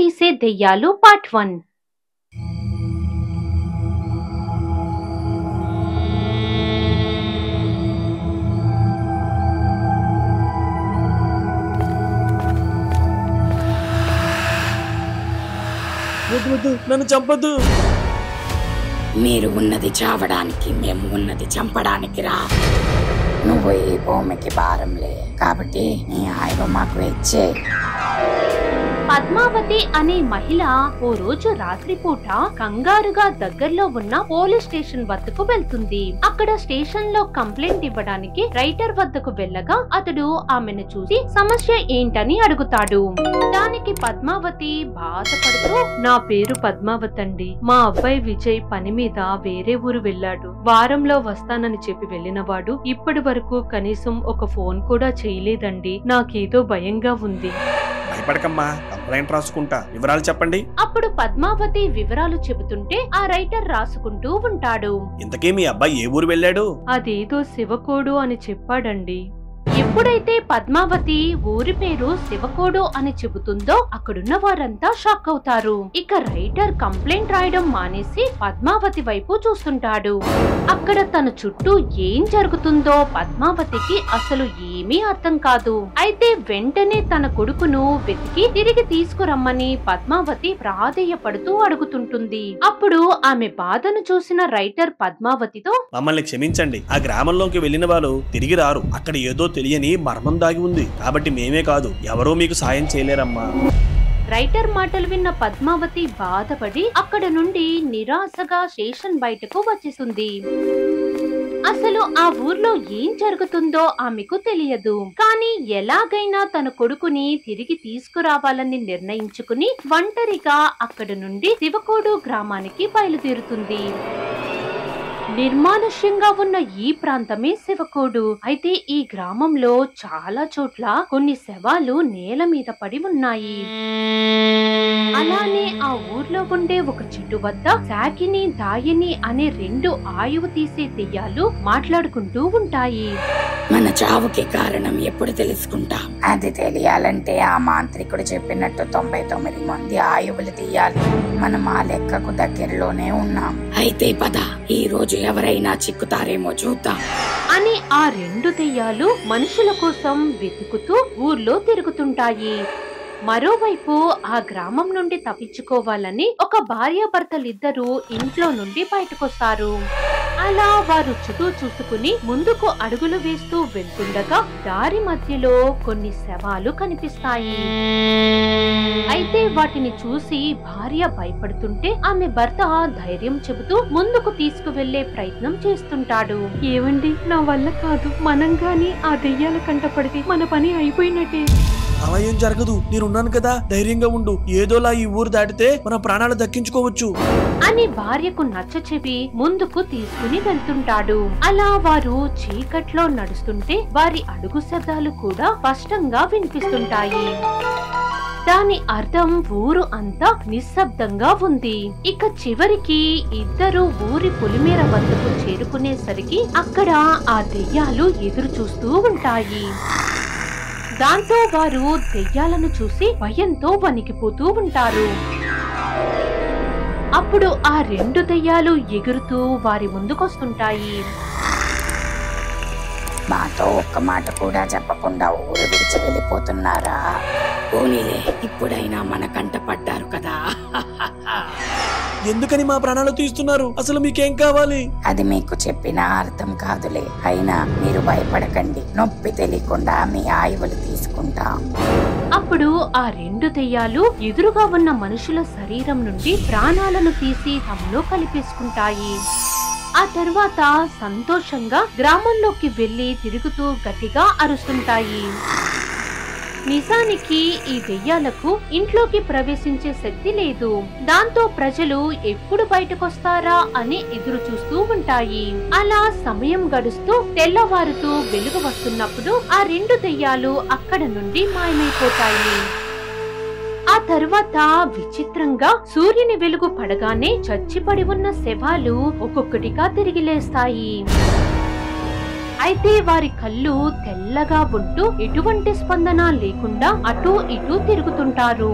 తీసే దెయ్యాలు పార్ట్ 1. నన్ను చంపొద్దు. మీరు ఉన్నది చావడానికి, మేము ఉన్నది చంపడానికి రా. నువ్వు ఈ భూమికి భారంలే, కాబట్టి నీ ఆయువు మాకు ఇచ్చే. పద్మావతి అనే మహిళ ఓ రోజు రాత్రిపూట కంగారుగా దగ్గరలో ఉన్న పోలీస్ స్టేషన్ వద్దకు వెళ్తుంది. అక్కడ స్టేషన్ లో కంప్లైంట్ ఇవ్వడానికి రైటర్ వద్దకు వెళ్ళగా అతడు ఆమెను చూసి సమస్య ఏంటని అడుగుతాడు. దానికి పద్మావతి బాధపడుతూ, నా పేరు పద్మావతి అండి. మా అబ్బాయి విజయ్ పని మీద వేరే ఊరు వెళ్ళాడు. వారంలో వస్తానని చెప్పి వెళ్ళినవాడు ఇప్పటి వరకు కనీసం ఒక ఫోన్ కూడా చేయలేదండి. నాకేదో భయంగా ఉంది. భయపడకమ్మా, కంప్లైంట్ రాసుకుంటా. వివరాలు చెప్పండి. అప్పుడు పద్మావతి వివరాలు చెబుతుంటే ఆ రైటర్ రాసుకుంటూ ఉంటాడు. ఇంతకీ మీ అబ్బాయి ఏ ఊరు వెళ్ళాడు? అదేదో శివకోడు అని చెప్పాడండి. ఎప్పుడైతే పద్మావతి ఊరి పేరు శివకోడు అని చెబుతుందో అక్కడున్న వారంతా షాక్ అవుతారు. ఇక రైటర్ కంప్లైంట్ రాయడం మానేసి పద్మావతి వైపు చూస్తుంటాడు. అక్కడ తన చుట్టూ ఏం జరుగుతుందో పద్మావతికి అసలు ఏమీ అర్థం కాదు. అయితే వెంటనే తన కొడుకును వెతికి తిరిగి తీసుకురమ్మని పద్మావతి ప్రాధేయపడుతూ అడుగుతుంటుంది. అప్పుడు ఆమె బాధను చూసిన రైటర్ పద్మావతితో, మమ్మల్ని క్షమించండి. ఆ గ్రామంలోకి వెళ్లిన వాళ్ళు తిరిగి రారు. అక్కడ ఏదో తెలియని మర్మం దాగి ఉంది. కాబట్టి మేమే కాదు, ఎవరో మీకు సాయం చేయలేరమ్మా. రైటర్ మాటలు విన్న పద్మావతి బాధపడి అక్కడ నుండి నిరాశగా స్టేషన్ బయటకు వచ్చేస్తుంది. అసలు ఆ ఊర్లో ఏం జరుగుతుందో ఆమెకు తెలియదు. కానీ ఎలాగైనా తన కొడుకుని తిరిగి తీసుకురావాలని నిర్ణయించుకుని ఒంటరిగా అక్కడ నుండి శివకోడు గ్రామానికి బయలుదేరుతుంది. నిర్మానుష్యంగా ఉన్న ఈ ప్రాంతమే శివకోడు. అయితే ఈ గ్రామంలో చాలా చోట్ల కొన్ని శవాలు నేల మీద పడి ఉన్నాయి. అలానే ఆ ఊర్లో ఉండే ఒక చెట్టు వద్ద శాకిని, దాయిని అనే 2 ఆయువు తీసే దెయ్యాలు మాట్లాడుకుంటూ ఉంటాయి. మన చావుకి కారణం ఎప్పుడు తెలుసుకుంటాం? అది తెలియాలంటే ఆ మాంత్రికుడు చెప్పినట్టు 99 మంది ఆయువులు తీయాలి. మనం ఆ లెక్కకు దగ్గరలోనే ఉన్నాం. అయితే పద, ఈ రోజు ఎవరైనా చిక్కుతారేమో చూద్దాం అని ఆ 2 దెయ్యాలు మనుషుల కోసం వెతుకుతూ ఊర్లో తిరుగుతుంటాయి. మరోవైపు ఆ గ్రామం నుండి తప్పించుకోవాలని ఒక భార్యాభర్తలిద్దరూ ఇంట్లో నుండి బయటకొస్తారు. అలా వారు చుట్టూ చూసుకుని ముందుకు అడుగులు వేస్తూ వెళ్తుండగా దారి మధ్యలో కొన్ని శవాలు కనిపిస్తాయి. అయితే వాటిని చూసి భార్య భయపడుతుంటే ఆమె భర్త ధైర్యం చెబుతూ ముందుకు తీసుకువెళ్లే ప్రయత్నం చేస్తుంటాడు. ఏవండి, నా వల్ల కాదు. మనం గాని ఆ దెయ్యాల కంట పడితే మన పని అయిపోయినట్టే. అలా ఏం జరగదు, నేనున్నాను కదా, ధైర్యంగా ఉండు. ఏదోలా ఈ ఊరు దాటితే మన ప్రాణాలు దక్కించుకోవచ్చు అని భార్యకు నచ్చచెప్పి ముందుకు తీసుకుని వెళ్తుంటాడు. అలా వారు చీకట్లో నడుస్తుంటే వారి అడుగు శబ్దాలు కూడా స్పష్టంగా వినిపిస్తుంటాయి. దాని అర్థం ఊరు అంతా నిశ్శబ్దంగా ఉంది. ఇక చివరికి ఇద్దరు ఊరి పొలిమేర వద్దకు చేరుకునేసరికి అక్కడ ఆ దెయ్యాలు ఎదురు చూస్తూ ఉంటాయి. దాంతో వారు దెయ్యాలను చూసి భయంతో వణికిపోతూ ఉంటారు. అప్పుడు ఆ 2 దెయ్యాలు ఎగురుతూ వారి ముందుకొస్తుంటాయి. మాతో ఒక్క మాట కూడా చెప్పకుండా ఊరు విడిచి వెళ్ళిపోతున్నారా? పోనీలే, ఇప్పుడైనా మన కంట పడ్డారు కదా. ఎందుకని మా ప్రాణాలు తీస్తున్నారు? అసలు మీకేం కావాలి? అది మీకు చెప్పినా అర్థం కాదులే. అయినా మీరు భయపడకండి, నొప్పి తెలియకుండా మీ ఆయువులు తీసుకుంటాం. అప్పుడు ఆ 2 దెయ్యాలు ఎదురుగా ఉన్న మనుషుల శరీరం నుండి ప్రాణాలను తీసి తమలో కలిపేసుకుంటాయి. ఆ తర్వాత సంతోషంగా గ్రామంలోకి వెళ్లి తిరుగుతూ గట్టిగా అరుస్తుంటాయి. నిజానికి ఈ దెయ్యాలకు ఇంట్లోకి ప్రవేశించే శక్తి లేదు. దాంతో ప్రజలు ఎప్పుడు బయటకొస్తారా అని ఎదురు చూస్తూ ఉంటాయి. అలా సమయం గడుస్తూ తెల్లవారుతూ వెలుగు వస్తున్నప్పుడు ఆ 2 దెయ్యాలు అక్కడ నుండి మాయమైపోతాయి. ఆ తర్వాత విచిత్రంగా సూర్యుని వెలుగు పడగానే చచ్చిపడి ఉన్న శవాలు ఒక్కొక్కటిగా తిరిగి లేస్తాయి. అయితే వారి కళ్ళు తెల్లగా ఉంటూ ఎటువంటి స్పందన లేకుండా అటూ ఇటూ తిరుగుతుంటారు.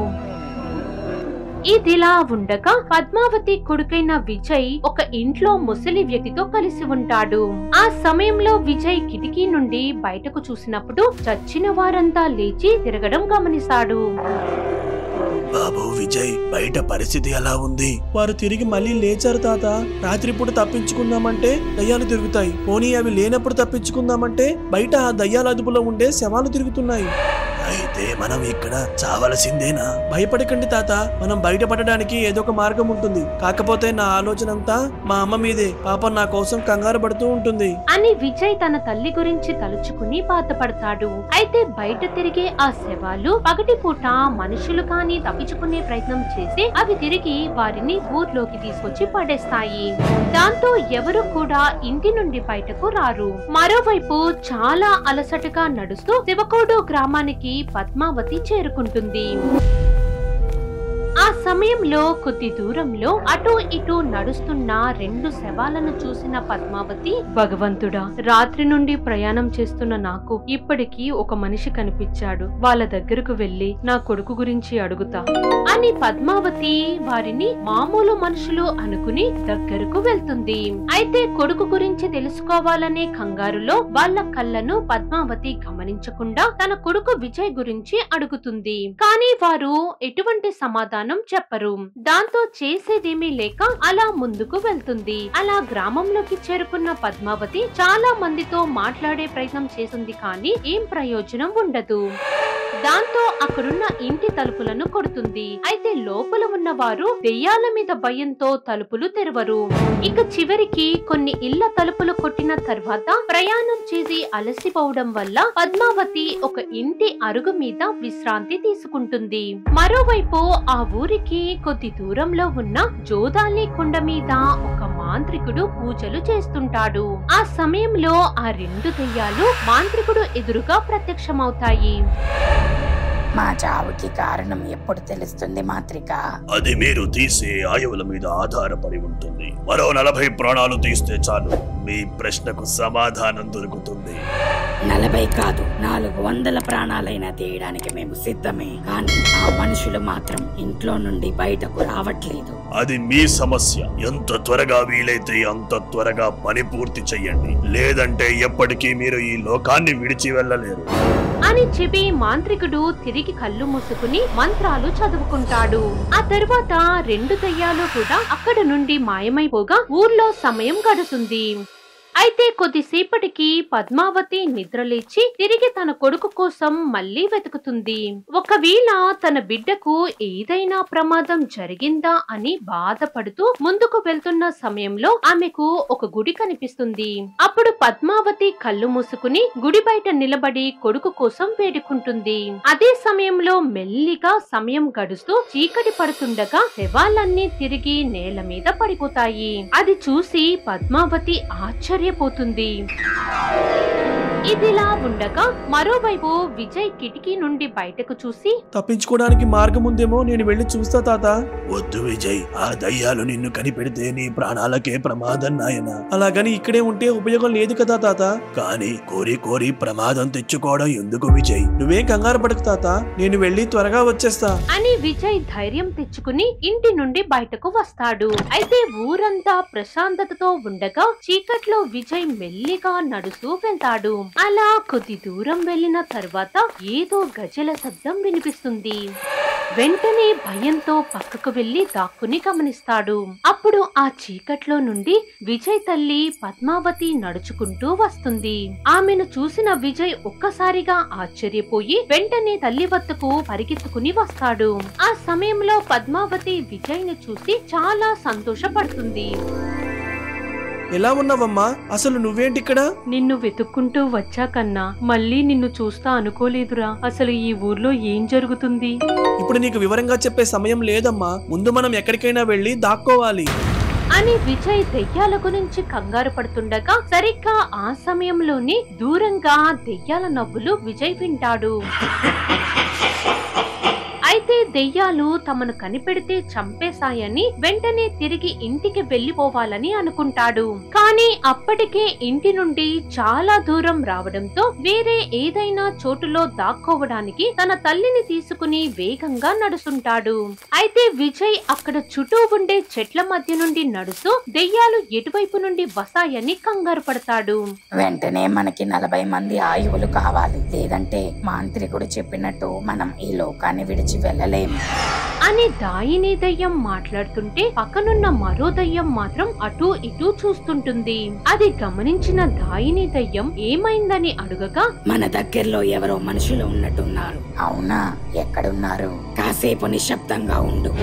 ఇదిలా ఉండగా పద్మావతి కొడుకైన విజయ్ ఒక ఇంట్లో ముసలి వ్యక్తితో కలిసి ఉంటాడు. ఆ సమయంలో విజయ్ కిటికీ నుండి బయటకు చూసినప్పుడు చచ్చిన వారంతా లేచి తిరగడం గమనిస్తాడు. బాబు విజయ్, బయట పరిస్థితి ఎలా ఉంది? వారు తిరిగి మళ్ళీ లేచారు తాత. రాత్రిపూట తప్పించుకుందామంటే దయ్యాలు తిరుగుతాయి. పోనీ అవి లేనప్పుడు తప్పించుకుందామంటే బయట ఆ దయ్యాల అదుపులో ఉండే శవాలు తిరుగుతున్నాయి. అయితే మనం ఇక్కడ చావలసిందేనా? భయపడకండి తాత, మనం బయటపడడానికి ఏదో ఒక మార్గం ఉంటుంది. కాకపోతే నా ఆలోచన అంతా మా అమ్మ మీదే. పాపం నా కోసం కంగారు పడుతూ ఉంటుంది అని విజయ్ తన తల్లి గురించి తలుచుకుని బాధపడతాడు. అయితే బయట తిరిగే ఆ శవాలు పగటిపూట మనుషులు కాని తప్పించుకునే ప్రయత్నం చేసి అవి తిరిగి వారిని ఊర్లోకి తీసుకొచ్చి పడేస్తాయి. దాంతో ఎవరు కూడా ఇంటి నుండి బయటకు రారు. మరోవైపు చాలా అలసటగా నడుస్తూ శివకోడు గ్రామానికి పద్మావతి చేరుకుంటుంది. ఆ సమయంలో కొద్ది దూరంలో అటు ఇటు నడుస్తున్న 2 శవాలను చూసిన పద్మావతి, భగవంతుడా, రాత్రి నుండి ప్రయాణం చేస్తున్న నాకు ఇప్పటికీ ఒక మనిషి కనిపించాడు. వాళ్ళ దగ్గరకు వెళ్లి నా కొడుకు గురించి అడుగుతా అని పద్మావతి వారిని మామూలు మనుషులు అనుకుని దగ్గరకు వెళ్తుంది. అయితే కొడుకు గురించి తెలుసుకోవాలనే కంగారులో వాళ్ళ కళ్ళను పద్మావతి గమనించకుండా తన కొడుకు విజయ్ గురించి అడుగుతుంది. కానీ వారు ఎటువంటి సమాధానం చెప్పరు. దాంతో చేసేదేమీ లేక అలా ముందుకు వెళ్తుంది. అలా గ్రామంలోకి చేరుకున్న పద్మావతి చాలా మందితో మాట్లాడే ప్రయత్నం చేస్తుంది, కానీ ఏం ప్రయోజనం ఉండదు. దాంతో అక్కడున్న ఇంటి తలుపులను కొడుతుంది. అయితే లోపల ఉన్న వారు దెయ్యాల మీద భయంతో తలుపులు తెరవరు. ఇక చివరికి కొన్ని ఇళ్ల తలుపులు కొట్టిన తర్వాత ప్రయాణం చేసి అలసిపోవడం వల్ల పద్మావతి ఒక ఇంటి అరుగు మీద విశ్రాంతి తీసుకుంటుంది. మరోవైపు ఆ ఊరికి కొద్ది దూరంలో ఉన్న జోదాలి కొండ మీద ఒక మాంత్రికుడు పూజలు చేస్తుంటాడు. ఆ సమయంలో ఆ 2 దెయ్యాలు మాంత్రికుడు ఎదురుగా ప్రత్యక్షమవుతాయి. మా చావుకి కారణం ఎప్పుడు తెలుస్తుంది మాత్రిక? అది మీరు తీసే ఆయువుల మీద ఆధారపడి ఉంటుంది. మరో 40 ప్రాణాలు తీస్తే చాలు, మీ ప్రశ్నకు సమాధానం దొరుకుతుంది. 40 కాదు, 400 ప్రాణాలైనా తీయడానికి మేము సిద్ధమే. కానీ ఆ మనుషులు మాత్రం ఇంట్లో నుండి బయటకు రావట్లేదు. అది మీ సమస్య. ఎంత త్వరగా వీలైతే అంత త్వరగా పని పూర్తి చెయ్యండి, లేదంటే ఎప్పటికీ మీరు ఈ లోకాన్ని విడిచి వెళ్ళలేరు అని చెప్పి మాంత్రికుడు తిరిగి కళ్ళు మూసుకుని మంత్రాలు చదువుకుంటాడు. ఆ తర్వాత 2 దెయ్యాలు కూడా అక్కడ నుండి మాయమైపోగా ఊర్లో సమయం గడుస్తుంది. అయితే కొద్దిసేపటికి పద్మావతి నిద్రలేచి తిరిగి తన కొడుకు కోసం మళ్ళీ వెతుకుతుంది. ఒకవేళ తన బిడ్డకు ఏదైనా ప్రమాదం జరిగిందా అని బాధపడుతూ ముందుకు వెళ్తున్న సమయంలో ఆమెకు ఒక గుడి కనిపిస్తుంది. అప్పుడు పద్మావతి కళ్ళు మూసుకుని గుడి బయట నిలబడి కొడుకు కోసం వేడుకుంటుంది. అదే సమయంలో మెల్లిగా సమయం గడుస్తూ చీకటి పడుతుండగా శవాలన్నీ తిరిగి నేల మీద పడిపోతాయి. అది చూసి పద్మావతి ఆశ్చర్యపోతుంది. ఇదిలా ఉండగా మరోవైపు విజయ్ కిటికీ నుండి బయటకు చూసి, తప్పించుకోవడానికి మార్గం ఉందేమో, నేను వెళ్ళి చూస్తా తాత. వద్దు విజయ్, ఆ దయ్యాలు నిన్ను కనిపెడితే నీ ప్రాణాలకే ప్రమాదం నాయన. అలాగని ఇక్కడే ఉంటే ఉపయోగం లేదు కదా తాత. కానీ కోరి కోరి ప్రమాదం తెచ్చుకోవడం ఎందుకు విజయ్? నువ్వేం కంగారు పడకు తాత, నేను వెళ్ళి త్వరగా వచ్చేస్తా అని విజయ్ ధైర్యం తెచ్చుకుని ఇంటి నుండి బయటకు వస్తాడు. అయితే ఊరంతా ప్రశాంతతతో ఉండగా చీకట్లో విజయ్ మెల్లిగా నడుస్తూ వెళ్తాడు. అలా కొద్ది దూరం వెళ్లిన తర్వాత ఏదో గజల శబ్దం వినిపిస్తుంది. వెంటనే భయంతో పక్కకు వెళ్లి దాక్కుని గమనిస్తాడు. అప్పుడు ఆ చీకట్లో నుండి విజయ్ తల్లి పద్మావతి నడుచుకుంటూ వస్తుంది. ఆమెను చూసిన విజయ్ ఒక్కసారిగా ఆశ్చర్యపోయి వెంటనే తల్లి వద్దకు పరిగెత్తుకుని వస్తాడు. ఆ సమయంలో పద్మావతి విజయ్ ని చూసి చాలా సంతోషపడుతుంది. ఎలా ఉన్నావమ్మా? అసలు నువ్వేంటి ఇక్కడ? నిన్ను వెతుక్కుంటూ వచ్చాకన్నా మళ్ళీ నిన్ను చూస్తా అనుకోలేదురా. అసలు ఈ ఊర్లో ఏం జరుగుతుంది? ఇప్పుడు నీకు వివరంగా చెప్పే సమయం లేదమ్మా, ముందు మనం ఎక్కడికైనా వెళ్ళి దాక్కోవాలి అని విజయ్ దెయ్యాల గురించి కంగారు పడుతుండగా సరిగ్గా ఆ సమయంలోనే దూరంగా దెయ్యాల నవ్వులు విజయ్ వింటాడు. అయితే అయితే దెయ్యాలు తమను కనిపెడితే చంపేశాయని వెంటనే తిరిగి ఇంటికి వెళ్లిపోవాలని అనుకుంటాడు. కానీ అప్పటికే ఇంటి నుండి చాలా దూరం రావడంతో వేరే ఏదైనా చోటులో దాక్కోవడానికి తన తల్లిని తీసుకుని వేగంగా నడుస్తుంటాడు. అయితే విజయ్ అక్కడ చుట్టూ ఉండే చెట్ల మధ్య నుండి నడుస్తూ దెయ్యాలు ఎటువైపు నుండి వస్తాయని కంగారు పడతాడు. వెంటనే మనకి 40 మంది ఆయువులు కావాలి, లేదంటే మాంత్రికుడు చెప్పినట్టు మనం ఈ లోకాన్ని విడిచి వెళ్ళలేము అని దాయిని దయ్యం మాట్లాడుతుంటే పక్కనున్న మరో దయ్యం మాత్రం అటూ ఇటూ చూస్తుంటుంది. అది గమనించిన దాయిని దయ్యం ఏమైందని అడుగగా, మన దగ్గరలో ఎవరో మనుషులు ఉన్నట్టున్నారు. అవునా, ఎక్కడున్నారు? కాసేపు నిశ్శబ్దంగా ఉండు.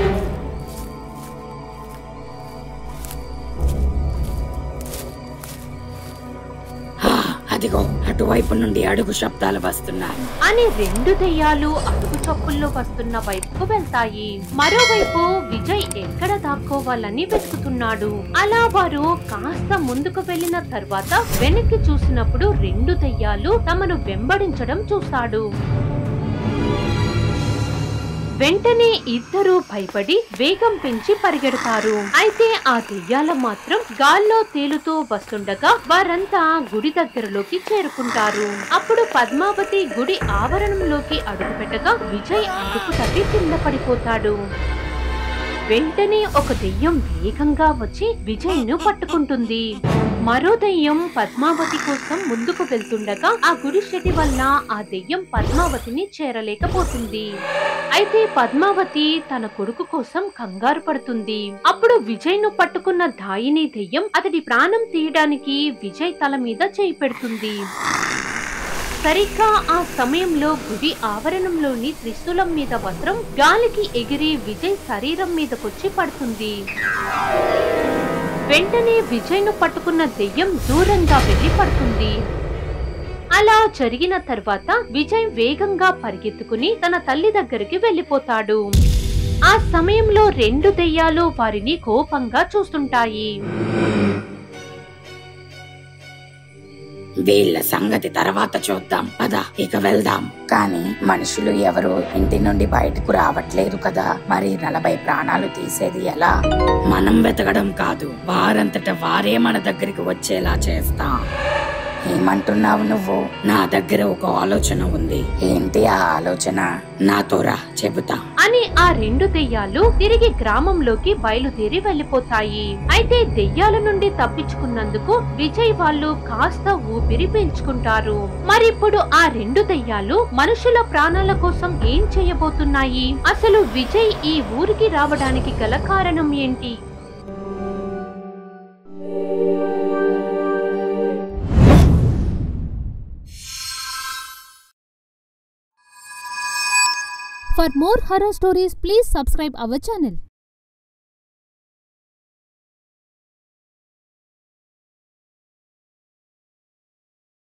అదిగో అటువైపు నుండి అడుగు శబ్దాలు వస్తున్నాయి అని 2 దెయ్యాలు అడుగు చప్పుల్లో వస్తున్న వైపుకు వెళ్తాయి. మరోవైపు విజయ్ ఎక్కడ దాక్కోవాలని వెతుకుతున్నాడు. అలా వారు కాస్త ముందుకు వెళ్లిన తర్వాత వెనక్కి చూసినప్పుడు 2 దెయ్యాలు తమను వెంబడించడం చూస్తాడు. వెంటనే ఇద్దరూ భయపడి వేగం పెంచి పరిగెడతారు. అయితే ఆ దెయ్యాల మాత్రం గాల్లో తేలుతూ వస్తుండగా వారంతా గుడి దగ్గరలోకి చేరుకుంటారు. అప్పుడు పద్మావతి గుడి ఆవరణంలోకి అడుగుపెట్టగా విజయ్ అడుగు తప్పి కింద పడిపోతాడు. వెంటనే ఒక దెయ్యం వేగంగా వచ్చి విజయ్ ను పట్టుకుంటుంది. మరో దెయ్యం పద్మావతి కోసం ముందుకు వెళ్తుండగా ఆ గుడి శక్తి వల్ల ఆ దెయ్యం పద్మావతిని చేరలేకపోతుంది. అయితే పద్మావతి తన కొడుకు కోసం కంగారు పడుతుంది. అప్పుడు విజయ్ ను పట్టుకున్న దాయిని దెయ్యం అతడి ప్రాణం తీయడానికి విజయ్ తల మీద చేయి పెడుతుంది. సరిగ్గా ఆ సమయంలో గుడి ఆవరణంలోని త్రిశూలం మీద వస్త్రం గాలికి ఎగిరి విజయ్ శరీరం మీదకొచ్చి పడుతుంది. వెంటనే విజయ్ ను పట్టుకున్న దెయ్యం దూరంగా వెళ్లి పడుతుంది. అలా జరిగిన తర్వాత విజయ్ వేగంగా పరిగెత్తుకుని తన తల్లి దగ్గరికి వెళ్లిపోతాడు. ఆ సమయంలో 2 దెయ్యాలు వారిని కోపంగా చూస్తుంటాయి. వీళ్ళ సంగతి తర్వాత చూద్దాం, పద ఇక వెళ్దాం. కానీ మనుషులు ఎవరు ఇంటి నుండి బయటకు రావట్లేదు కదా, మరి 40 ప్రాణాలు తీసేది ఎలా? మనం వెతకడం కాదు, వారంతట వారే మన దగ్గరికి వచ్చేలా చేస్తాం. ఏమంటున్నావు నువ్వు? నా దగ్గర ఒక ఆలోచన ఉంది. ఏంటి ఆ ఆలోచన? నాతో రా, చెబుతా అని ఆ 2 దెయ్యాలు తిరిగి గ్రామంలోకి బయలుదేరి వెళ్లిపోతాయి. అయితే దెయ్యాల నుండి తప్పించుకున్నందుకు విజయ్ వాళ్ళు కాస్త ఊపిరి పీల్చుకుంటారు. మరిప్పుడు ఆ 2 దెయ్యాలు మనుషుల ప్రాణాల కోసం ఏం చేయబోతున్నాయి? అసలు విజయ్ ఈ ఊరికి రావడానికి గల కారణం ఏంటి? For more horror stories, please subscribe our channel.